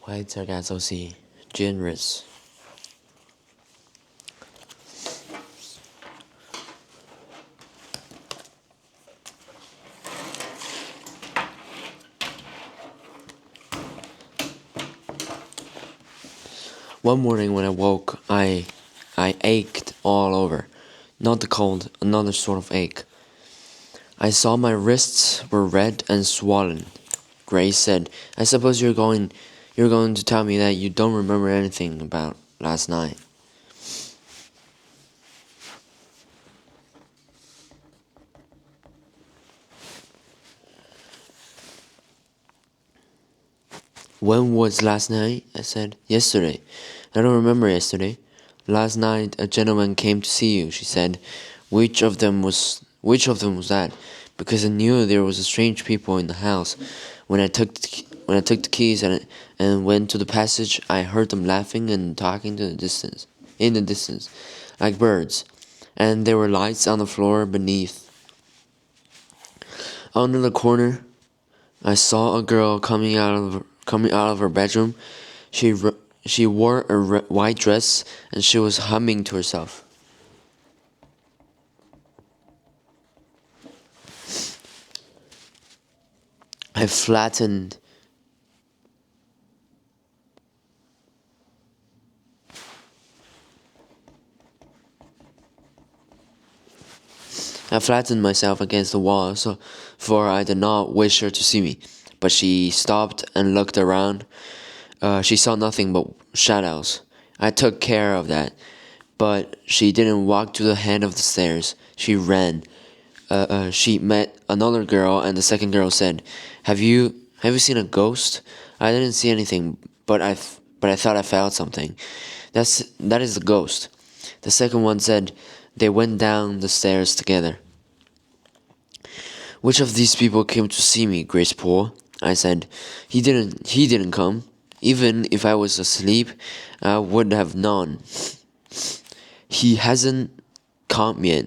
White Sargasso Sea, Rhys. One morning when I woke, I ached all over. Not the cold, another sort of ache. I saw my wrists were red and swollen. Grace said, "I suppose you're going to tell me that you don't remember anything about last night." "When was last night?" I said. "Yesterday." "I don't remember yesterday." "Last night a gentleman came to see you," she said. Which of them was that?" Because I knew there was strange people in the house. When I took the keys and went to the passage, I heard them laughing and talking in the distance, like birds. And there were lights on the floor beneath. Under the corner, I saw a girl coming out of her bedroom. She wore a white dress and she was humming to herself. I flattened myself against the wall, for I did not wish her to see me. But she stopped and looked around. She saw nothing but shadows. I took care of that. But she didn't walk to the head of the stairs. She ran. She met another girl, and the second girl said, Have you seen a ghost?" "I didn't see anything, but I thought I felt something." That is the ghost." The second one said, "They went down the stairs together." "Which of these people came to see me, Grace Poole?" I said. He didn't come. Even if I was asleep, I would have known." "He hasn't come yet,"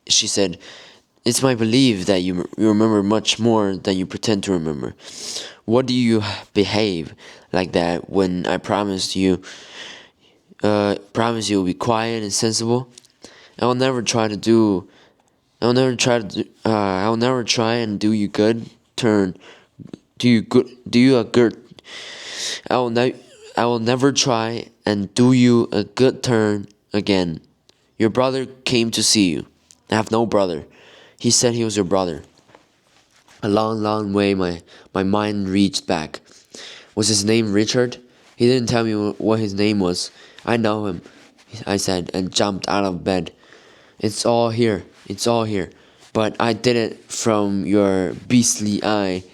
she said. "It's my belief that you remember much more than you pretend to remember. What do you behave like that when I promise you'll be quiet and sensible? I'll never try and do you good turn. Do you a good. I will never try and do you a good turn again. Your brother came to see you." "I have no brother." "He said he was your brother." A long, long way my mind reached back. "Was his name Richard?" "He didn't tell me what his name was." "I know him," I said, and jumped out of bed. It's all here. But I did it from your beastly eye,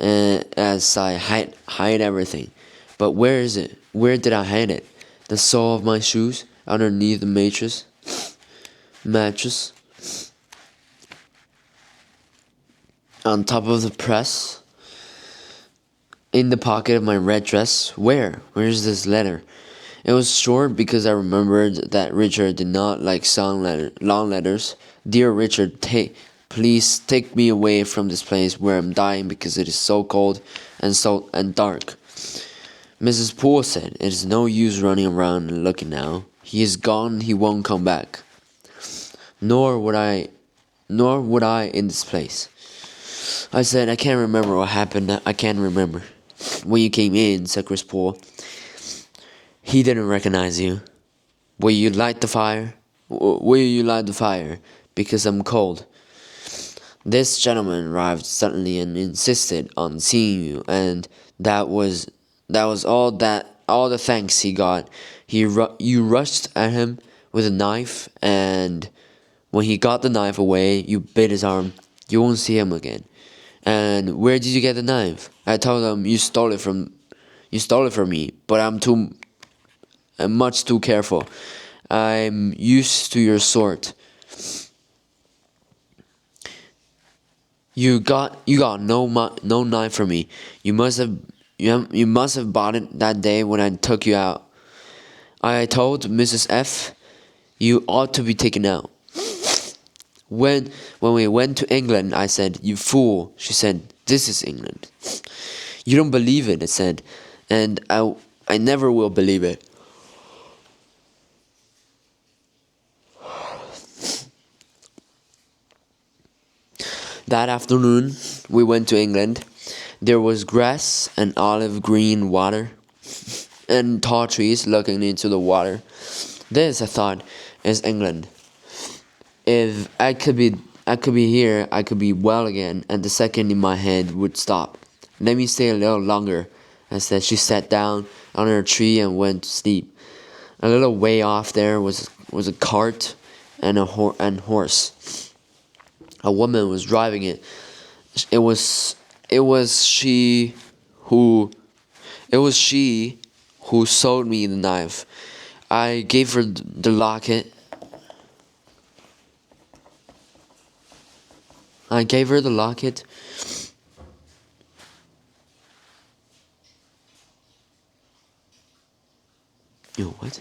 as I hide everything. But where is it? Where did I hide it? The sole of my shoes? Underneath the mattress? On top of the press? In the pocket of my red dress? Where? Where's this letter?" It was short because I remembered that Richard did not like long letters. "Dear Richard, please take me away from this place where I'm dying because it is so cold and dark." Mrs. Poole said, "It is no use running around and looking now. He is gone, he won't come back. Nor would I in this place." I said, "I can't remember what happened. I can't remember." "When you came in," said Grace Poole, "he didn't recognize you. Will you light the fire? Because I'm cold. This gentleman arrived suddenly and insisted on seeing you, and that was all the thanks he got. You rushed at him with a knife, and when he got the knife away, you bit his arm. You won't see him again." "And where did you get the knife?" "I told him you stole it from me, but I'm much too careful. I'm used to your sort. You got no knife from me. You must have bought it that day when I took you out. I told Mrs. F. you ought to be taken out. When we went to England, I said, 'You fool.' She said, 'This is England.' You don't believe it, I said, and I never will believe it. That afternoon, we went to England. There was grass and olive green water, and tall trees looking into the water. This, I thought, is England. If I could be here, I could be well again, and the second in my head would stop. Let me stay a little longer, I said. She sat down under a tree and went to sleep. A little way off there was a cart and and horse. A woman was driving it. It was it was she who it was she who sold me the knife. I gave her the locket. I gave her the locket. Yo, what?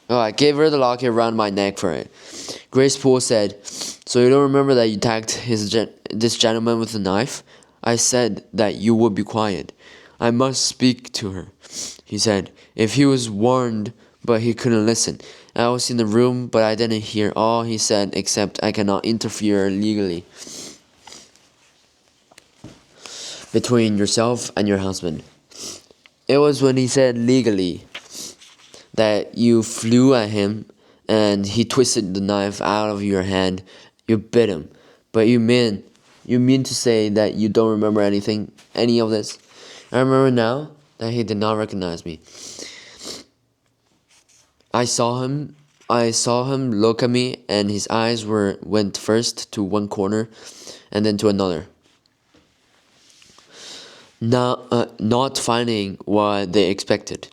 Oh, I gave her the locket around my neck for it. Grace Poole said, "So you don't remember that you attacked this gentleman with a knife?" I said that you would be quiet. "I must speak to her," he said. If he was warned, but he couldn't listen. I was in the room, but I didn't hear all he said except I cannot interfere legally between yourself and your husband. It was when he said legally that you flew at him and he twisted the knife out of your hand. You bit him. But you mean to say that you don't remember any of this? I remember now that he did not recognize me. I saw him look at me, and his eyes went first to one corner and then to another. Not finding what they expected.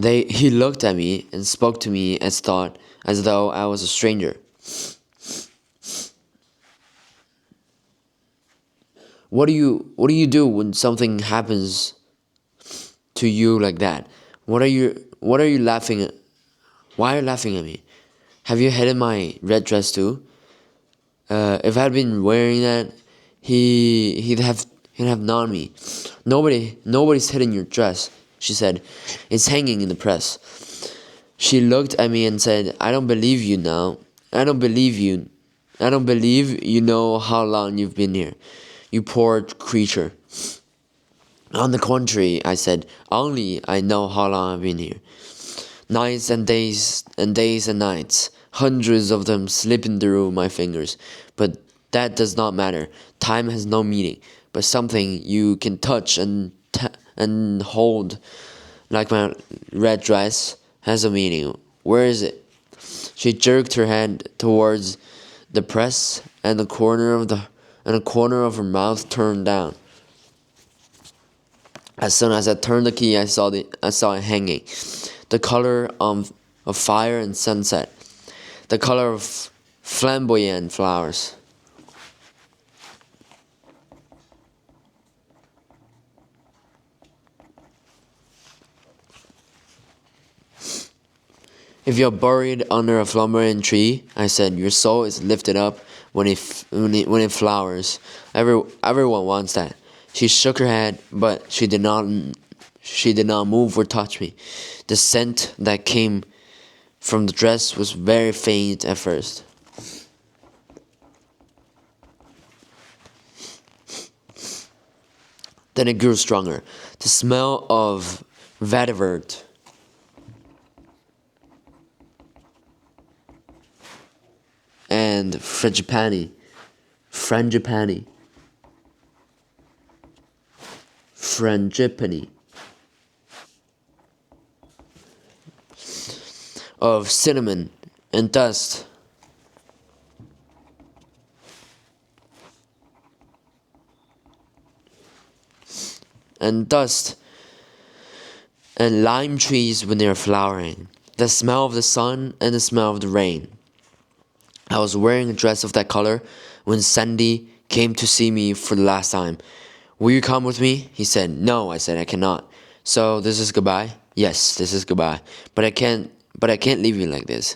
He looked at me and spoke to me as though I was a stranger. What do you do when something happens to you like that? What are you laughing at? Why are you laughing at me? Have you hated my red dress too? If I'd been wearing that, he'd have known me. Nobody's hitting your dress, she said. It's hanging in the press. She looked at me and said, I don't believe you now. I don't believe you. I don't believe you know how long you've been here. You poor creature. On the contrary, I said, only I know how long I've been here. Nights and days and nights. Hundreds of them slipping through my fingers. But that does not matter. Time has no meaning. But something you can touch and hold, like my red dress, has a meaning. Where is it? She jerked her hand towards the press, and the corner of her mouth turned down. As soon as I turned the key, I saw it hanging. The color of fire and sunset. The color of flamboyant flowers. If you're buried under a flamboyant tree, I said, your soul is lifted up when it flowers. Everyone wants that. She shook her head, but she did not move or touch me. The scent that came from the dress was very faint at first. Then it grew stronger. The smell of vetiver and frangipani, of cinnamon and dust. And lime trees when they are flowering. The smell of the sun and the smell of the rain. I was wearing a dress of that color when Sandy came to see me for the last time. Will you come with me? He said. No, I said, I cannot. So this is goodbye? Yes, this is goodbye. But I can't leave you like this.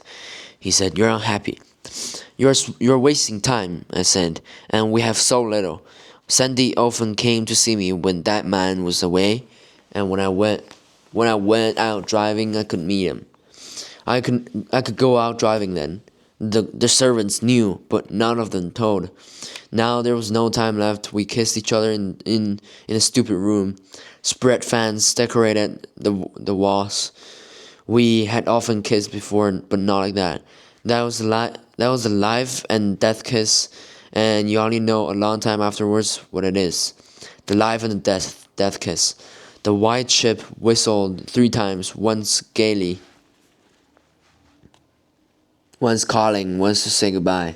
He said, you're unhappy. You're wasting time, I said, and we have so little. Sandy often came to see me when that man was away, and when I went out driving, I could meet him. I could go out driving then. The servants knew, but none of them told. Now there was no time left. We kissed each other in a stupid room. Spread fans decorated the walls. We had often kissed before, but not like that. That was a life and death kiss, and you only know a long time afterwards what it is. The life and the death kiss. The white ship whistled 3 times, once gaily, once calling, once to say goodbye.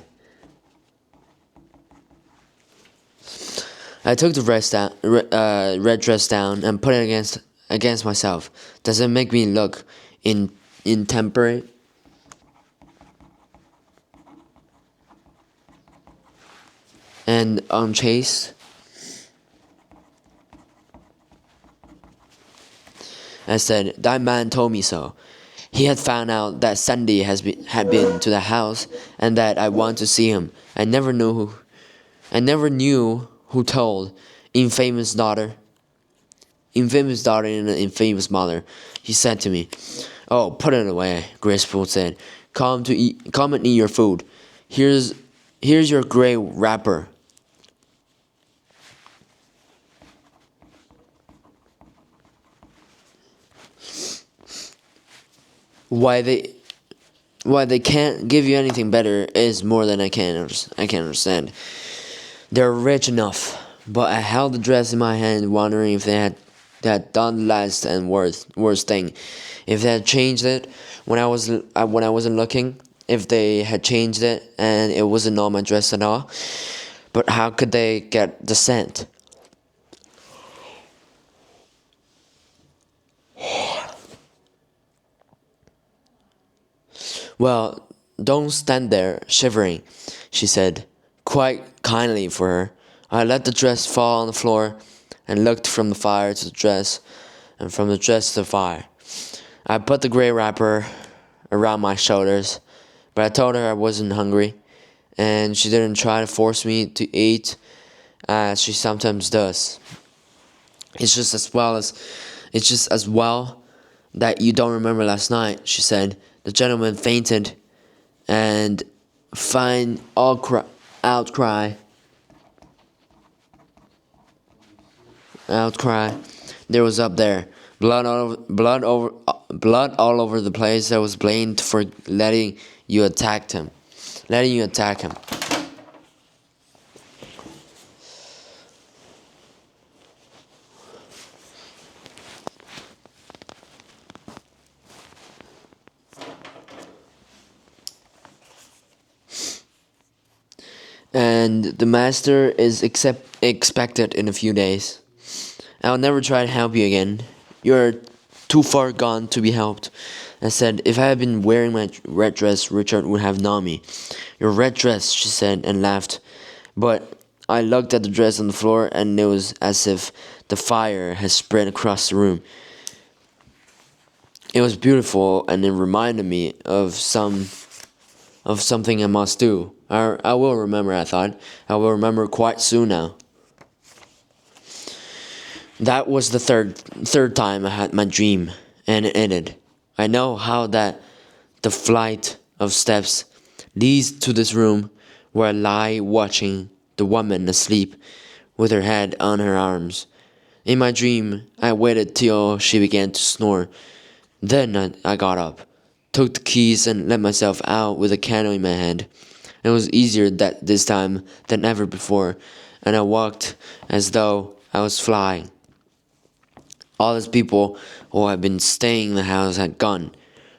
I took the red dress down and put it against myself. Does it make me look intemperate? And unchaste? I said, that man told me so. He had found out that Sandy had been to the house and that I want to see him. I never knew who told. Infamous daughter. Infamous daughter and an infamous mother. He said to me, oh, put it away, Graceful said. Come and eat your food. Here's your gray wrapper. Why they can't give you anything better is more than I can understand. They're rich enough, but I held the dress in my hand, wondering if they had done the last and worst thing. If they had changed it when I wasn't looking, if they had changed it and it wasn't on my dress at all. But how could they get the scent? Well, don't stand there shivering, she said, quite kindly for her. I let the dress fall on the floor and looked from the fire to the dress and from the dress to the fire. I put the gray wrapper around my shoulders, but I told her I wasn't hungry, and she didn't try to force me to eat as she sometimes does. It's just as well that you don't remember last night, she said. The gentleman fainted, and fine outcry, outcry. There was up there, blood all over the place. I was blamed for letting you attack him. And the master is expected in a few days. I'll never try to help you again. You're too far gone to be helped. I said, if I had been wearing my red dress, Richard would have known me. Your red dress, she said, and laughed. But I looked at the dress on the floor, and it was as if the fire had spread across the room. It was beautiful, and it reminded me of something I must do. I will remember, I thought. I will remember quite soon now. That was the third time I had my dream, and it ended. I know how that the flight of steps leads to this room where I lie watching the woman asleep with her head on her arms. In my dream, I waited till she began to snore. Then I got up, took the keys, and let myself out with a candle in my hand. It was easier this time than ever before, and I walked as though I was flying. All these people who had been staying in the house had gone,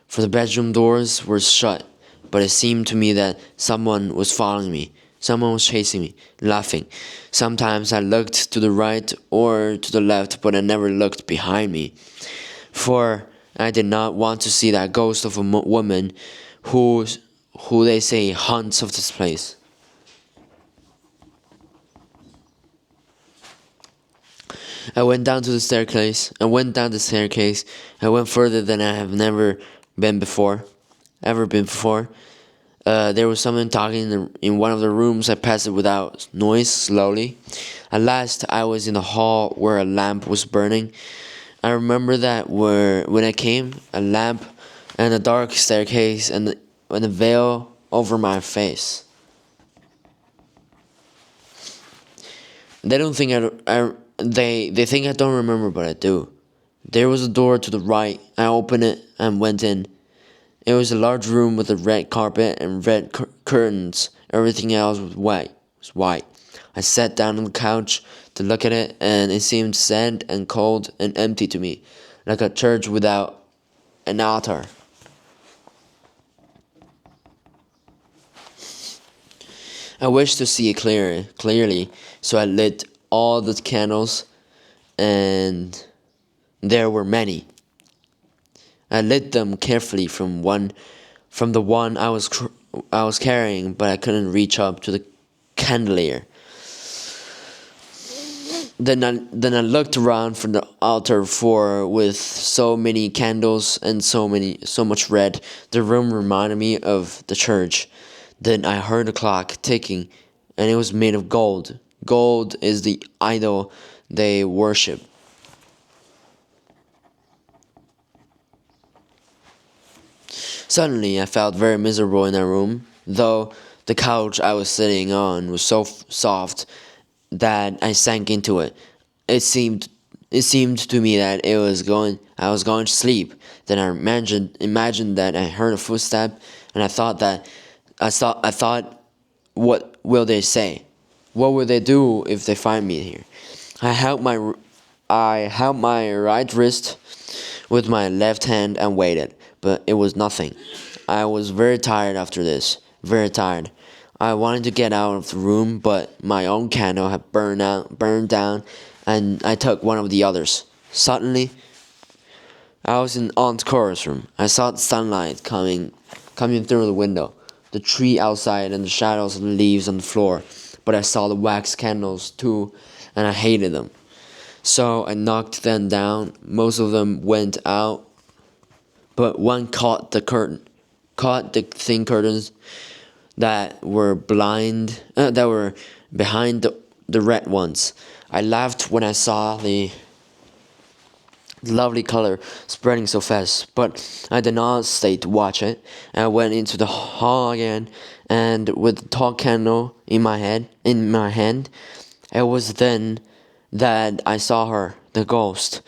for the bedroom doors were shut, but it seemed to me that someone was following me. Someone was chasing me, laughing. Sometimes I looked to the right or to the left, but I never looked behind me, for I did not want to see that ghost of a woman who they say haunts of this place. I went down to the staircase. I went down the staircase. I went further than I have never been before, ever been before. There was someone talking in one of the rooms. I passed it without noise, slowly. At last, I was in the hall where a lamp was burning. I remember that when I came, a lamp and a dark staircase and a veil over my face. They don't think they think I don't remember, but I do. There was a door to the right. I opened it and went in. It was a large room with a red carpet and red curtains. Everything else was white. I sat down on the couch to look at it, and it seemed sad and cold and empty to me, like a church without an altar. I wished to see it clearly, so I lit all the candles, and there were many. I lit them carefully from the one I was carrying, but I couldn't reach up to the candelier. Then I looked around for the altar, for with so many candles and so much red, the room reminded me of the church. Then I heard a clock ticking, and it was made of gold. Gold is the idol they worship. Suddenly, I felt very miserable in that room, though the couch I was sitting on was so soft that I sank into it. It seemed it seemed to me that I was going to sleep. Then I imagined that I heard a footstep, and I thought, what will they say? What will they do if they find me here? I held my I held my right wrist with my left hand and waited, but it was nothing. I was very tired after this, very tired. I wanted to get out of the room, but my own candle had burned down, and I took one of the others. Suddenly, I was in Aunt Cora's room. I saw the sunlight coming through the window, the tree outside, and the shadows of the leaves on the floor. But I saw the wax candles too, and I hated them. So I knocked them down. Most of them went out, but one caught the thin curtains that were behind the red ones. I laughed when I saw the lovely color spreading so fast, but I did not stay to watch it. I went into the hall again, and with the tall candle in my hand, it was then that I saw her, the ghost,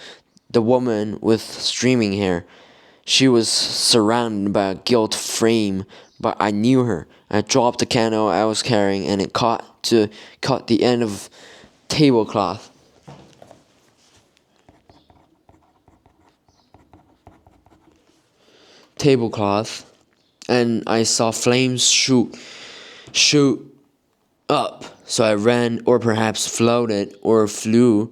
the woman with streaming hair. She was surrounded by a gilt frame, but I knew her. I dropped the candle I was carrying, and it caught the end of tablecloth. Tablecloth, and I saw flames shoot up. So I ran, or perhaps floated, or flew,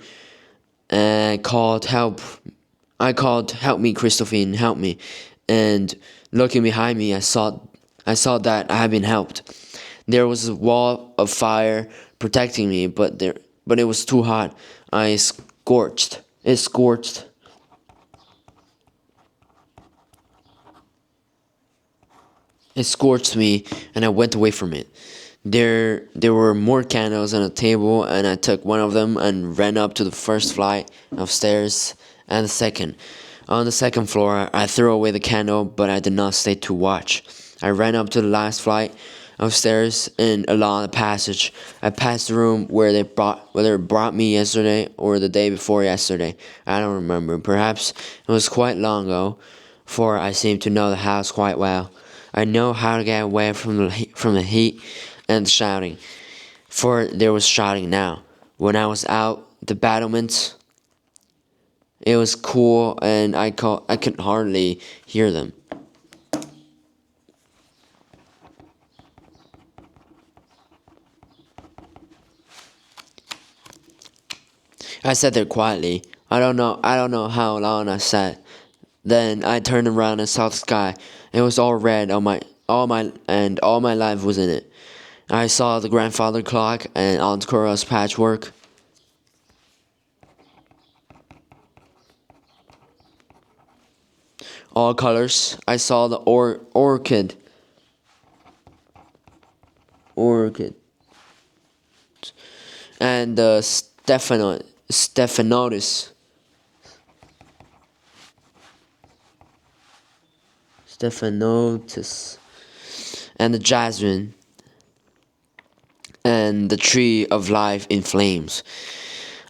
and called help. I called, "Help me, Christophine, help me!" And looking behind me, I saw that I had been helped. There was a wall of fire protecting me, but it was too hot. It scorched. It scorched me, and I went away from it. There were more candles on a table, and I took one of them and ran up to the first flight of stairs and the second. On the second floor, I threw away the candle, but I did not stay to watch. I ran up to the last flight of stairs and along the passage. I passed the room whether it brought me yesterday or the day before yesterday. I don't remember. Perhaps it was quite long ago, for I seem to know the house quite well. I know how to get away from the heat and the shouting, for there was shouting now. When I was out the battlements, it was cool, and I could hardly hear them. I sat there quietly. I don't know how long I sat. Then I turned around and saw the sky. It was all red. All my life was in it. I saw the grandfather clock and Aunt Cora's patchwork. all colors. I saw the orchid, and the stephanotis, and the jasmine, and the tree of life in flames.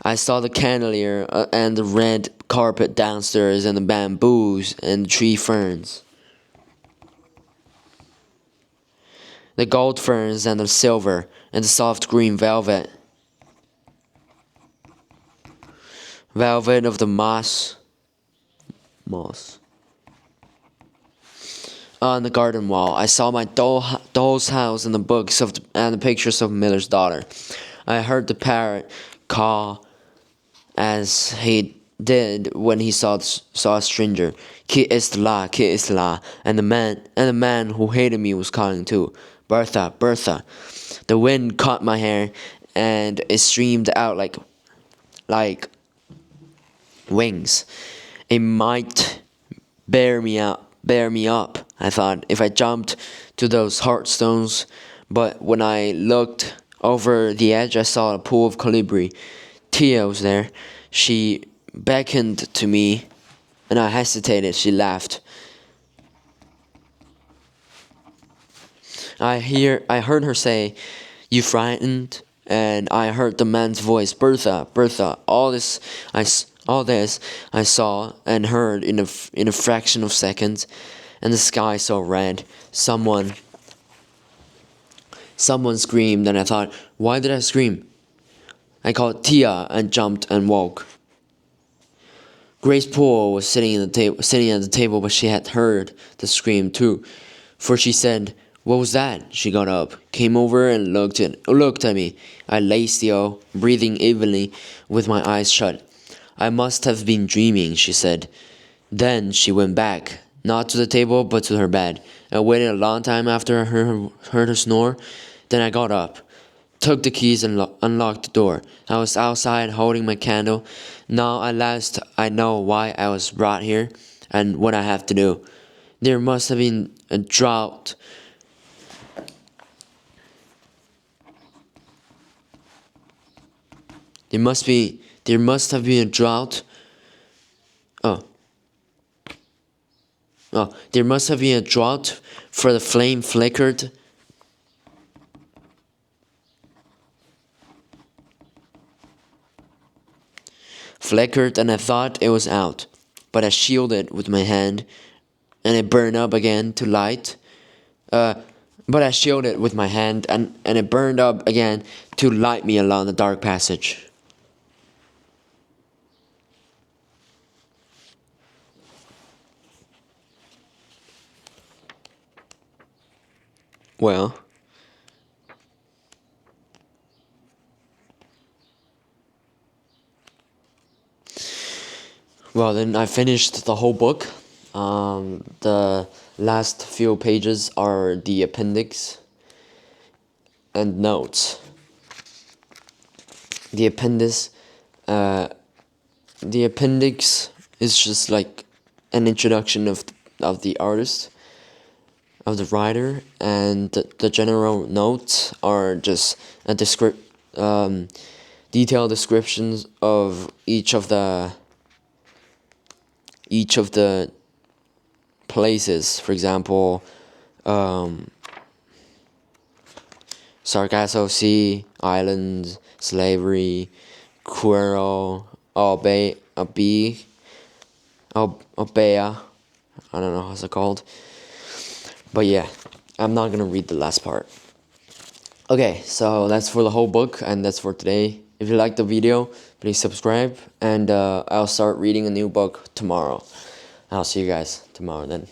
I saw the chandelier and the red carpet downstairs, and the bamboos and the tree ferns, the gold ferns and the silver and the soft green velvet of the moss. On the garden wall, I saw my doll's house and the books and the pictures of Miller's daughter. I heard the parrot caw as he did when he saw a stranger. Ki Istla, Ki Istla, and the man who hated me was calling too. Bertha, Bertha. The wind caught my hair, and it streamed out like wings. It might bear me up, I thought, if I jumped to those hard stones. But when I looked over the edge, I saw a pool of colibri. Tia was there. She beckoned to me, and I hesitated. She laughed. I heard her say, "You frightened?" And I heard the man's voice, "Bertha, Bertha." All this I saw and heard in a fraction of seconds, and the sky so red. Someone screamed, and I thought, why did I scream? I called Tia and jumped and woke. Grace Poole was sitting at the table, but she had heard the scream too, for she said, "What was that?" She got up, came over and looked at me. I lay still, breathing evenly, with my eyes shut. "I must have been dreaming," she said. Then she went back, not to the table, but to her bed. I waited a long time after I heard her snore. Then I got up, took the keys and unlocked the door. I was outside holding my candle. Now at last I know why I was brought here and what I have to do. There must have been a drought. There must have been a drought. There must have been a drought, for the flame flickered. And I thought it was out. But I shielded it with my hand, and it burned up again to light. But I shielded it with my hand, and it burned up again to light me along the dark passage. Well, then I finished the whole book. The last few pages are the appendix and notes. The appendix is just like an introduction of the artist, of the writer, and the general notes are just a detailed descriptions of each of the places. For example, Sargasso Sea, islands, slavery, Quero, Albea, I don't know how's it called. But yeah, I'm not gonna read the last part. Okay, so that's for the whole book, and that's for today. If you liked the video, please subscribe, and I'll start reading a new book tomorrow. I'll see you guys tomorrow then.